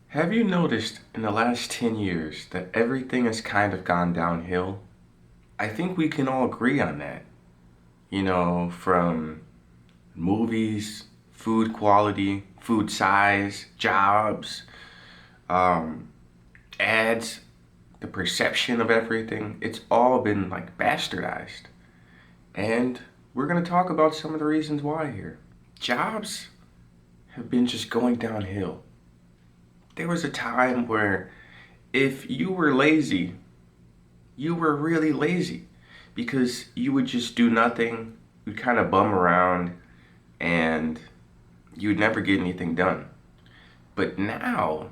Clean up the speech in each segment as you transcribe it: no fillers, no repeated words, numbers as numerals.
Have you noticed in the last 10 years that everything has kind of gone downhill? I think we can all agree on that. From movies, food quality, food size, jobs, um, ads, the perception of everything. It's all been like bastardized. And we're going to talk about some of the reasons why here. Jobs have been just going downhill. There was a time where if you were lazy, you were really lazy because you would just do nothing. You'd kind of bum around and you'd never get anything done. But now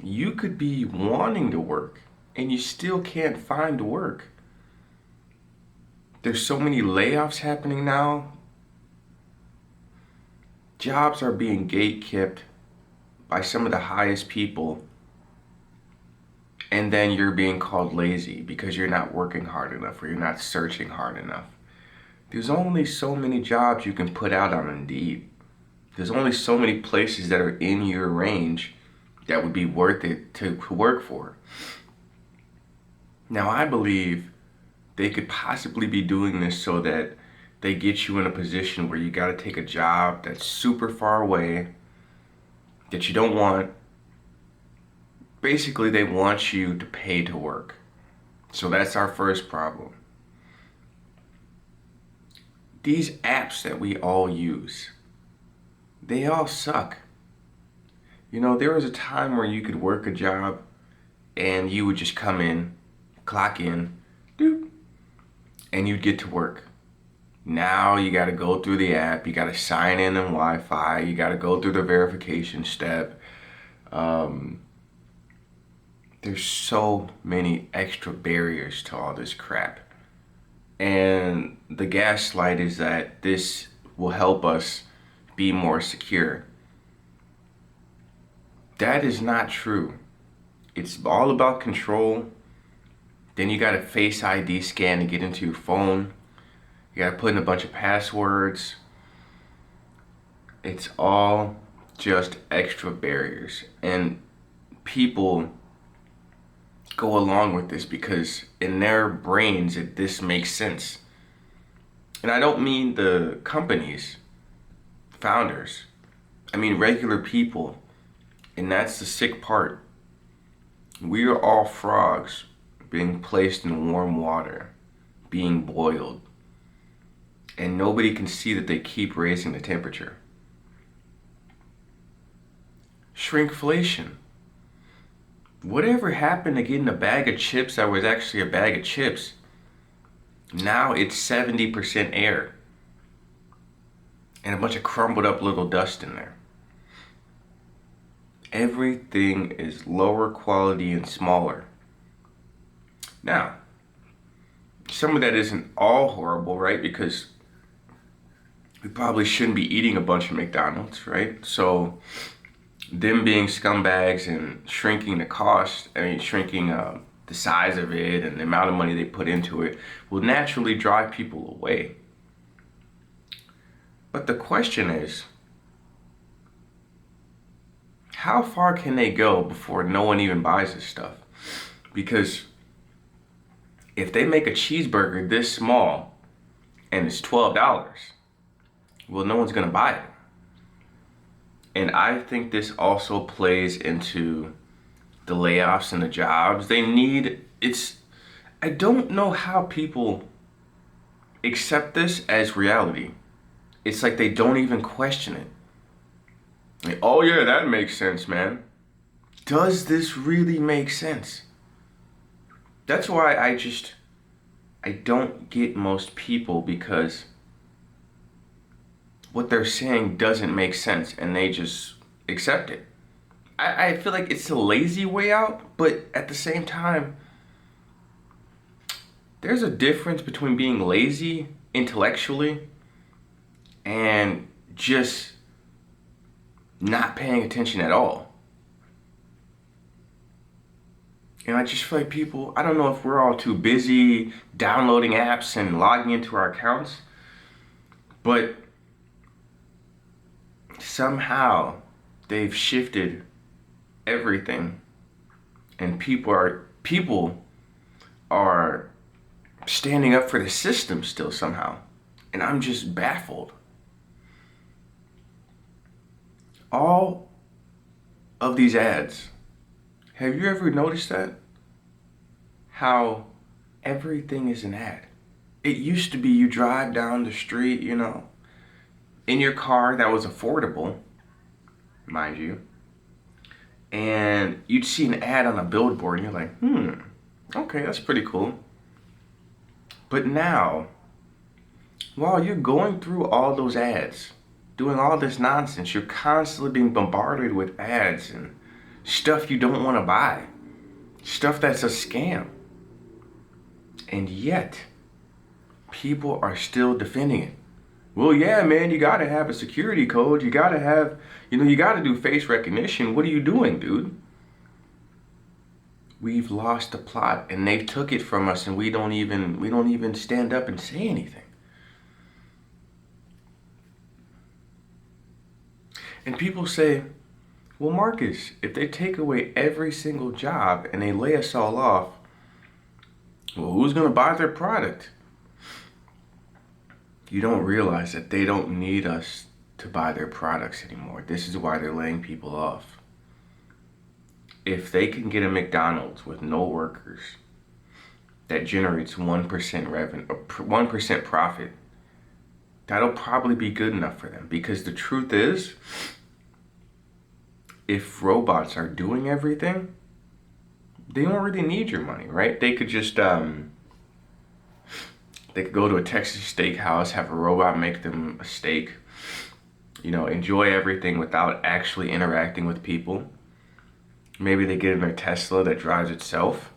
you could be wanting to work and you still can't find work. There's so many layoffs happening now. Jobs are being gatekept by some of the highest people, and then you're being called lazy because you're not working hard enough or you're not searching hard enough. There's only so many jobs you can put out on Indeed. There's only so many places that are in your range that would be worth it to work for. Now, I believe they could possibly be doing this so that they get you in a position where you got to take a job that's super far away, that you don't want. Basically, they want you to pay to work. So that's our first problem. These apps that we all use, they all suck. There was a time where you could work a job and you would just come in, clock in, doop, and you'd get to work. Now you got to go through the app, you got to sign in on Wi-Fi, you got to go through the verification step. There's so many extra barriers to all this crap. And the gaslight is that this will help us be more secure. That is not true. It's all about control. Then you got a Face ID scan to get into your phone. You got to put in a bunch of passwords. It's all just extra barriers. And people go along with this because in their brains this makes sense. And I don't mean the companies, founders. I mean regular people. And that's the sick part. We are all frogs being placed in warm water, being boiled. And nobody can see that they keep raising the temperature. Shrinkflation. Whatever happened to getting a bag of chips that was actually a bag of chips? Now it's 70% air and a bunch of crumbled up little dust in there. Everything is lower quality and smaller. Now, some of that isn't all horrible, right? Because we probably shouldn't be eating a bunch of McDonald's, right? So them being scumbags and shrinking the cost, shrinking the size of it and the amount of money they put into it will naturally drive people away. But the question is, how far can they go before no one even buys this stuff? Because if they make a cheeseburger this small and it's $12, well, no one's gonna buy it. And I think this also plays into the layoffs and the jobs. I don't know how people accept this as reality. It's like they don't even question it. Like, oh yeah, that makes sense, man. Does this really make sense? That's why I don't get most people, because what they're saying doesn't make sense and they just accept it. I feel like it's a lazy way out, but at the same time, there's a difference between being lazy intellectually and just not paying attention at all. And I just feel like people, I don't know if we're all too busy downloading apps and logging into our accounts, but somehow they've shifted everything, and people are standing up for the system still somehow. And I'm just baffled. All of these ads, have you ever noticed that? How everything is an ad. It used to be you drive down the street, in your car that was affordable, mind you, and you'd see an ad on a billboard and you're like, okay, that's pretty cool. But now, while you're going through all those ads, doing all this nonsense, you're constantly being bombarded with ads and stuff you don't want to buy, stuff that's a scam. And yet, people are still defending it. Well, yeah, man, you gotta have a security code. You gotta have, you gotta do face recognition. What are you doing, dude? We've lost the plot, and they took it from us, and we don't even stand up and say anything. And people say, well, Marcus, if they take away every single job and they lay us all off, well, who's gonna buy their product? You don't realize that they don't need us to buy their products anymore. This is why they're laying people off. If they can get a McDonald's with no workers that generates 1% revenue, 1% profit, that'll probably be good enough for them. Because the truth is, if robots are doing everything, they don't really need your money, right? They could just, they could go to a Texas steakhouse, have a robot make them a steak, enjoy everything without actually interacting with people. Maybe they get in their Tesla that drives itself.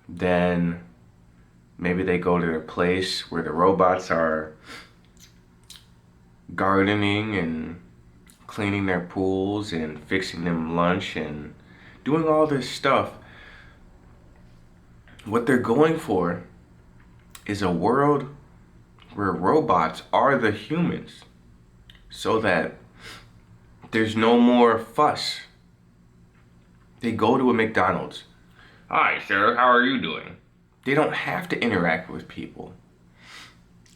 Then maybe they go to their place where the robots are gardening and cleaning their pools and fixing them lunch and doing all this stuff. What they're going for is a world where robots are the humans, so that there's no more fuss. They go to a McDonald's. Hi, sir, how are you doing? They don't have to interact with people.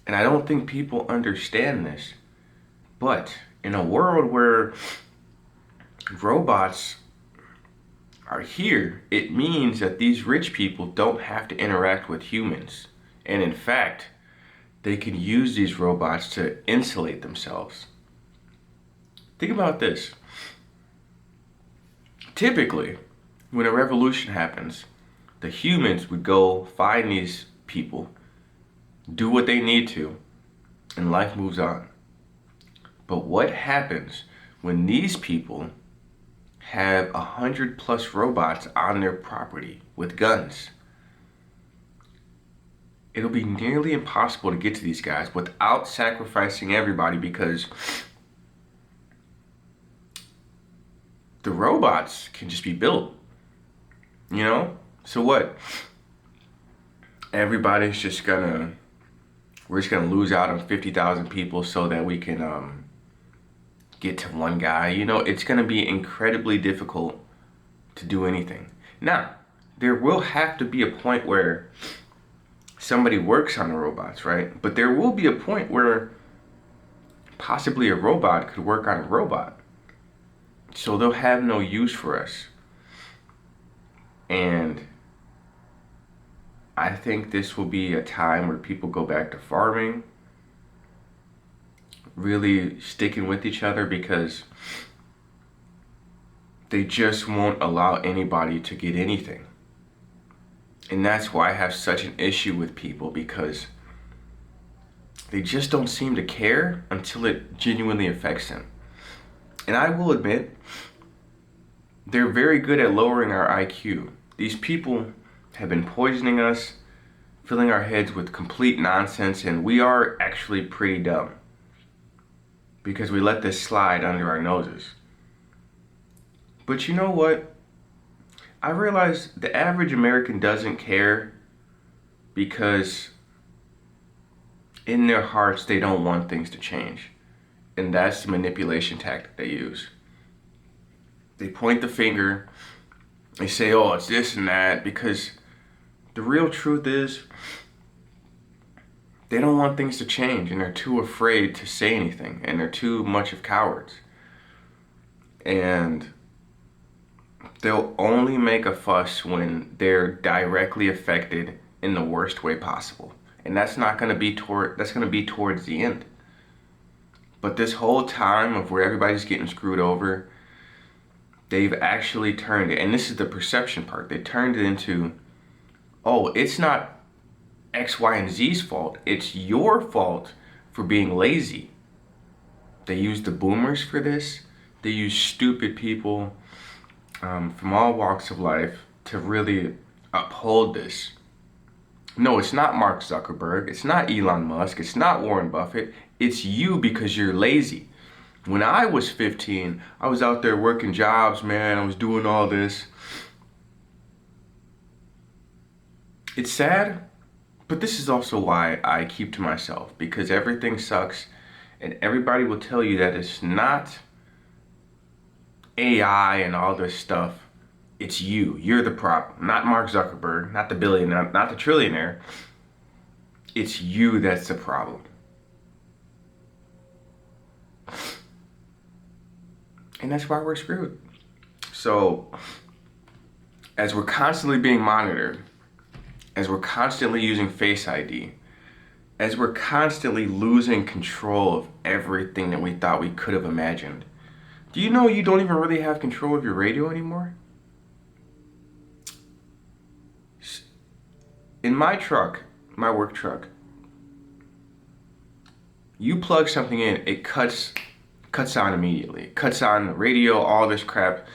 And I don't think people understand this. But in a world where robots are here, it means that these rich people don't have to interact with humans. And in fact, they can use these robots to insulate themselves. Think about this. Typically, when a revolution happens, the humans would go find these people, do what they need to, and life moves on. But what happens when these people have 100+ robots on their property with guns? It'll be nearly impossible to get to these guys without sacrificing everybody, because the robots can just be built, So what? We're just gonna lose out on 50,000 people so that we can get to one guy. It's gonna be incredibly difficult to do anything. Now, there will have to be a point where somebody works on the robots, right? But there will be a point where possibly a robot could work on a robot. So they'll have no use for us. And I think this will be a time where people go back to farming, really sticking with each other, because they just won't allow anybody to get anything. And that's why I have such an issue with people, because they just don't seem to care until it genuinely affects them. And I will admit, they're very good at lowering our IQ. These people have been poisoning us, filling our heads with complete nonsense, and we are actually pretty dumb because we let this slide under our noses. But you know what? I realize the average American doesn't care because in their hearts they don't want things to change. And that's the manipulation tactic they use. They point the finger. They say, oh, it's this and that, because the real truth is they don't want things to change, and they're too afraid to say anything, and they're too much of cowards. And they'll only make a fuss when they're directly affected in the worst way possible. And that's not going to be towards the end. But this whole time of where everybody's getting screwed over, they've actually turned it, and this is the perception part, they turned it into, oh, it's not X, Y, and Z's fault, it's your fault for being lazy. They use the boomers for this. They use stupid people from all walks of life to really uphold this. No, it's not Mark Zuckerberg, it's not Elon Musk, it's not Warren Buffett, it's you because you're lazy. When I was 15, I was out there working jobs, man. I was doing all this. It's sad, but this is also why I keep to myself, because everything sucks, and everybody will tell you that it's not AI and all this stuff. It's you. You're the problem. Not Mark Zuckerberg, not the billionaire, not the trillionaire. It's you that's the problem. And that's why we're screwed. So, as we're constantly being monitored, as we're constantly using Face ID, as we're constantly losing control of everything that we thought we could have imagined, do you know you don't even really have control of your radio anymore? In my truck, my work truck, you plug something in, it cuts on immediately. It cuts on the radio, all this crap.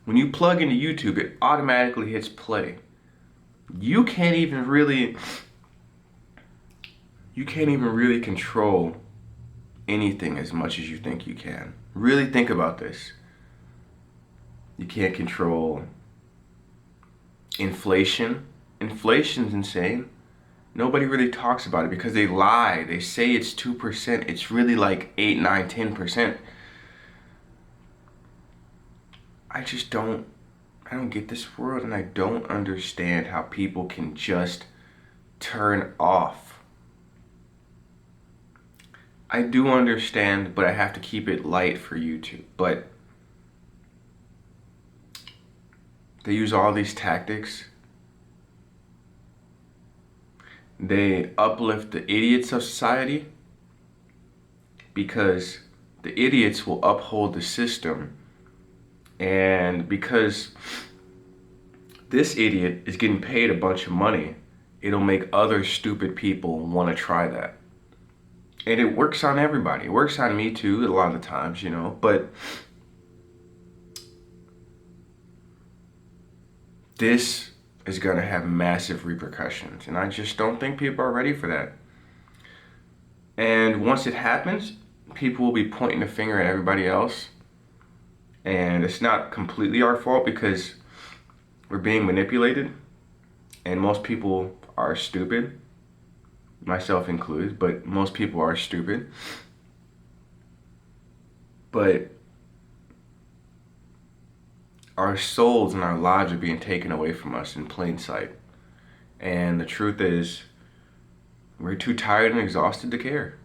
When you plug into YouTube, it automatically hits play. You can't even really control anything as much as you think you can. Really think about this. You can't control inflation. Inflation's insane. Nobody really talks about it because they lie. They say it's 2%. It's really like 8, 9, 10%. I don't get this world, and I don't understand how people can just turn off. I do understand, but I have to keep it light for YouTube. But they use all these tactics. They uplift the idiots of society because the idiots will uphold the system. And because this idiot is getting paid a bunch of money, it'll make other stupid people want to try that. And it works on everybody. It works on me too, a lot of the times, you know. But this is going to have massive repercussions. And I just don't think people are ready for that. And once it happens, people will be pointing the finger at everybody else. And it's not completely our fault because we're being manipulated. And most people are stupid. Myself included, but most people are stupid. But our souls and our lives are being taken away from us in plain sight. And the truth is, we're too tired and exhausted to care.